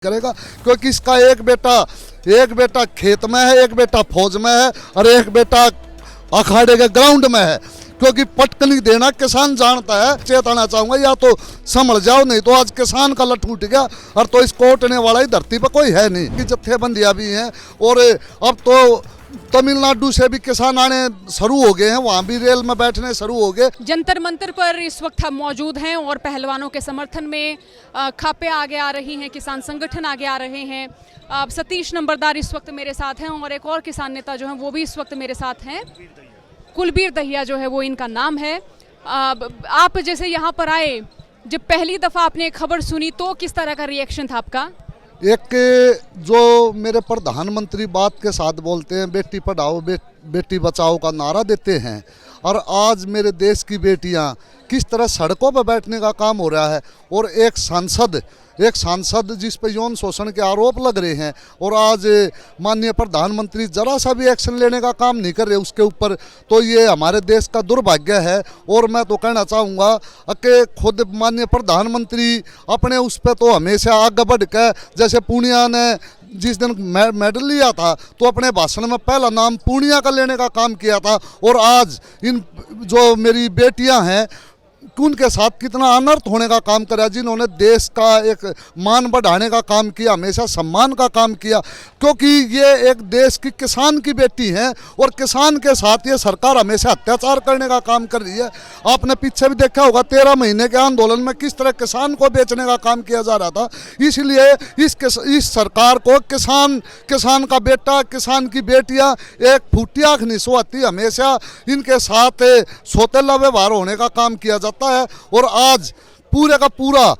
करेगा क्योंकि इसका एक बेटा खेत में है, एक बेटा फौज में है और एक बेटा अखाड़े के ग्राउंड में है। क्योंकि पटकनी देना किसान जानता है। चेताना चाहूंगा या तो संभल जाओ, नहीं तो आज किसान का लठ उठ गया और तो इसको ओटने वाला ही धरती पर कोई है नहीं। कि जत्थेबंदियां भी हैं और अब तो तमिलनाडु से भी किसान आने शुरू हो गए हैं, वहाँ भी रेल में बैठने शुरू हो गए। जंतर मंतर पर इस वक्त हम मौजूद हैं और पहलवानों के समर्थन में खापे आगे आ रही हैं, किसान संगठन आगे आ रहे हैं। सतीश नंबरदार इस वक्त मेरे साथ हैं और एक और किसान नेता जो हैं वो भी इस वक्त मेरे साथ हैं। कुलबीर दहिया जो है वो इनका नाम है। आप जैसे यहाँ पर आए, जब पहली दफ़ा आपने खबर सुनी तो किस तरह का रिएक्शन था आपका? एक जो मेरे प्रधानमंत्री बात के साथ बोलते हैं, बेटी पढ़ाओ बेटी बचाओ का नारा देते हैं, और आज मेरे देश की बेटियां किस तरह सड़कों पर बैठने का काम हो रहा है, और एक सांसद जिस पर यौन शोषण के आरोप लग रहे हैं, और आज माननीय प्रधानमंत्री जरा सा भी एक्शन लेने का काम नहीं कर रहे उसके ऊपर, तो ये हमारे देश का दुर्भाग्य है। और मैं तो कहना चाहूँगा कि खुद माननीय प्रधानमंत्री अपने उस पर तो हमेशा आगे बढ़ कर, जैसे पूर्णिया ने जिस दिन मेडल लिया था तो अपने भाषण में पहला नाम पूर्णिया का लेने का काम किया था, और आज इन जो मेरी बेटियां हैं उनके साथ कितना अनर्थ होने का काम करा, जिन्होंने देश का एक मान बढ़ाने का काम किया, हमेशा सम्मान का काम किया। क्योंकि ये एक देश की किसान की बेटी हैं और किसान के साथ ये सरकार हमेशा अत्याचार करने का काम कर रही है। आपने पीछे भी देखा होगा 13 महीने के आंदोलन में किस तरह किसान को बेचने का काम किया जा रहा था। इसलिए इस सरकार को किसान का बेटा, किसान की बेटियां एक फूटी आँख नहीं सोती, हमेशा इनके साथ सौतेला व्यवहार होने का काम किया जाता है। और आज पूरे का पूरा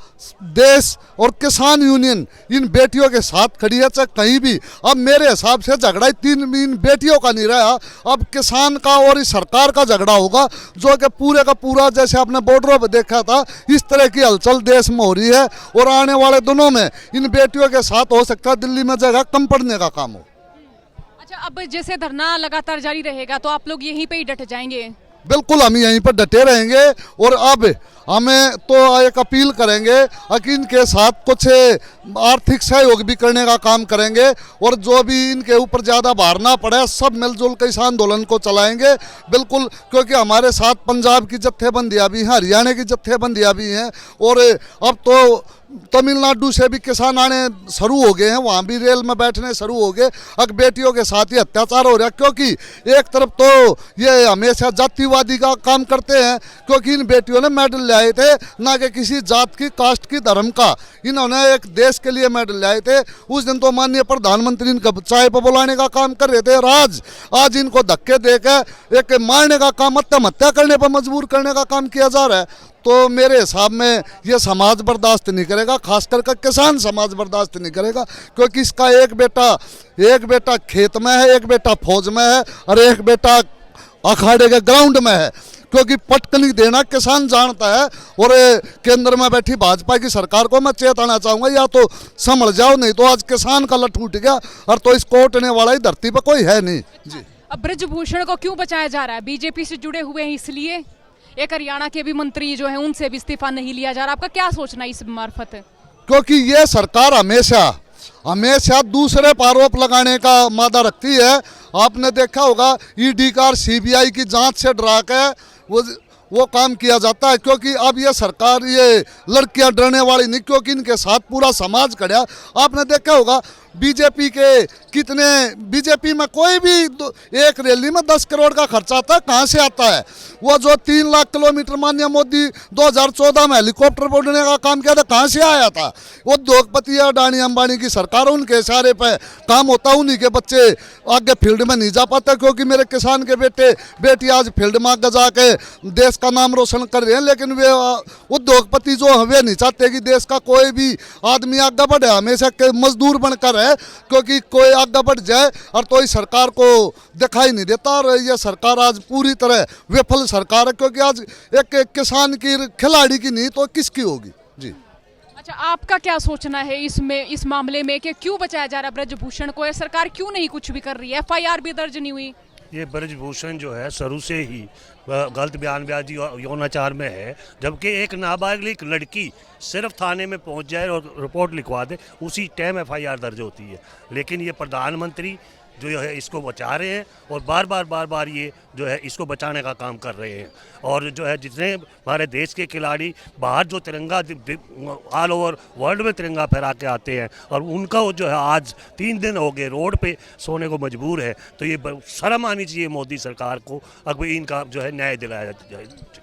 देश और किसान यूनियन इन बेटियों के साथ खड़ी है, चाहे कहीं भी। अब मेरे हिसाब से झगड़ा इन बेटियों का नहीं रहा, अब किसान का और इस सरकार का झगड़ा होगा, जो कि पूरे का पूरा जैसे आपने बॉर्डरों पर देखा था इस तरह की हलचल देश में हो रही है। और आने वाले दिनों में इन बेटियों के साथ हो सकता है दिल्ली में जगह कम पड़ने का काम हो। अच्छा, अब जैसे धरना लगातार जारी रहेगा तो आप लोग यहीं पे ही डट जाएंगे? बिल्कुल, हम यहीं पर डटे रहेंगे। और अब हमें तो एक अपील करेंगे कि इनके साथ कुछ आर्थिक सहयोग भी करने का काम करेंगे, और जो भी इनके ऊपर ज़्यादा भार ना पड़े, सब मिलजुल कर इस आंदोलन को चलाएंगे। बिल्कुल, क्योंकि हमारे साथ पंजाब की जत्थेबंदियाँ भी हैं, हरियाणा की जत्थेबंदियाँ भी हैं, और अब तो तमिलनाडु से भी किसान आने शुरू हो गए हैं, वहाँ भी रेल में बैठने शुरू हो गए। अब बेटियों के साथ ही अत्याचार हो रहा है, क्योंकि एक तरफ तो ये हमेशा जातिवादी का काम करते हैं, क्योंकि इन बेटियों ने मेडल ले आए थे, ना कि किसी जात की, कास्ट की, धर्म का। इन्होंने एक देश के लिए मेडल ले आए थे। उस दिन तो माननीय प्रधानमंत्री इनका चाय पर बुलाने का काम कर रहे थे, और आज इनको धक्के देकर एक मारने का काम, हत्या करने पर मजबूर करने का काम किया जा रहा है। तो मेरे हिसाब में ये समाज बर्दाश्त नहीं करेगा, खासकर किसान समाज बर्दाश्त नहीं करेगा। क्योंकि इसका एक बेटा खेत में है, एक बेटा फौज में है और एक बेटा अखाड़े के ग्राउंड में है। क्योंकि पटकनी देना किसान जानता है। और केंद्र में बैठी भाजपा की सरकार को मैं चेताना चाहूँगा, या तो संभल जाओ, नहीं तो आज किसान का लठ उठ गया और तो इसको ओटने वाला ही धरती पर कोई है नहीं। जी, अब ब्रजभूषण को क्यों बचाया जा रहा है? बीजेपी से जुड़े हुए हैं इसलिए? एक हरियाणा के भी मंत्री जो है उनसे भी इस्तीफा नहीं लिया जा रहा, आपका क्या सोचना है इस मार्फत? क्योंकि ये सरकार हमेशा दूसरे पर आरोप लगाने का मादा रखती है। आपने देखा होगा ईडी का और सीबीआई की जांच से डरा के वो काम किया जाता है। क्योंकि अब ये सरकार, ये लड़कियां डरने वाली नहीं, क्योंकि इनके साथ पूरा समाज खड़ा। आपने देखा होगा बीजेपी में कोई भी एक रैली में 10 करोड़ का खर्चा आता है, कहाँ से आता है? वो जो 3 लाख किलोमीटर माननीय मोदी 2014 में हेलीकॉप्टर उड़ने का काम किया था, कहाँ से आया था? वो उद्योगपति अडानी अंबानी की सरकार, उनके इशारे पे काम होता। उन्हीं के बच्चे आगे फील्ड में नहीं जा पाते, क्योंकि मेरे किसान के बेटी आज फील्ड में आगे जाके देश का नाम रोशन कर रहे हैं। लेकिन वे उद्योगपति जो हैं वे नहीं चाहते कि देश का कोई भी आदमी आगे बढ़े, हमेशा मजदूर बनकर है। क्योंकि कोई आगे बढ़ जाए और तो इस सरकार को दिखाई नहीं देता, और यह सरकार आज पूरी तरह विफल सरकार है। क्योंकि आज एक किसान की, खिलाड़ी की नहीं तो किसकी होगी? जी, अच्छा, आपका क्या सोचना है इस मामले में कि क्यों बचाया जा रहा है ब्रजभूषण को? सरकार क्यों नहीं कुछ भी कर रही है? FIR भी दर्ज नहीं हुई? ये ब्रजभूषण जो है शुरू से ही गलत बयानबाजी और यौनाचार में है, जबकि एक नाबालिग लड़की सिर्फ थाने में पहुंच जाए और रिपोर्ट लिखवा दे उसी टाइम एफआईआर दर्ज होती है। लेकिन ये प्रधानमंत्री जो है इसको बचा रहे हैं और बार बार ये जो है इसको बचाने का काम कर रहे हैं। और जो है जितने हमारे देश के खिलाड़ी बाहर जो तिरंगा ऑल ओवर वर्ल्ड में तिरंगा फहरा के आते हैं और उनका जो है आज 3 दिन हो गए रोड पे सोने को मजबूर है, तो ये शर्म आनी चाहिए मोदी सरकार को। अब इनका जो है न्याय दिलाया जाए।